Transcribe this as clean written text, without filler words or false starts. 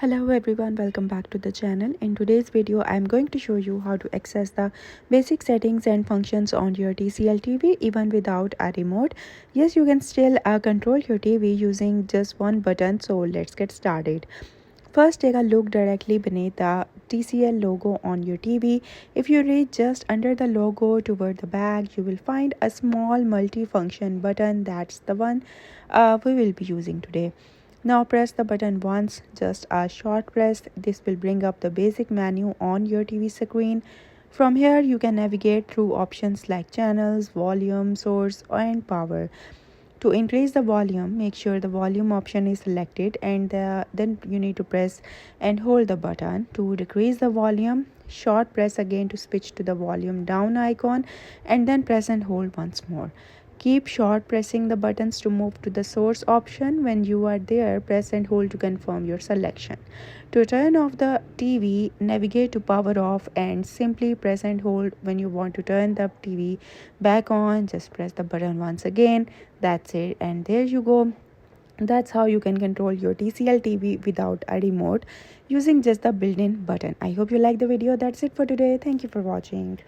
Hello everyone, welcome back to the channel. In today's video I am going to show you how to access the basic settings and functions on your TCL TV even without a remote. Yes, you can still control your TV using just one button, so let's get started. First, take a look directly beneath the TCL logo on your TV. If you reach just under the logo toward the back, you will find a small multi-function button. That's the one we will be using today. Now press the button once, just a short press. This will bring up the basic menu on your TV screen. From here you can navigate through options like channels, volume, source and power. To increase the volume, make sure the volume option is selected and then you need to press and hold the button. To decrease the volume, short press again to switch to the volume down icon and then press and hold once more. Keep short pressing the buttons to move to the source option. When you are there, press and hold to confirm your selection. To turn off the TV, navigate to power off and simply press and hold. When you want to turn the TV back on, just press the button once again. That's it, and there you go. That's how you can control your TCL TV without a remote using just the built-in button. I hope you like the video. That's it for today. Thank you for watching.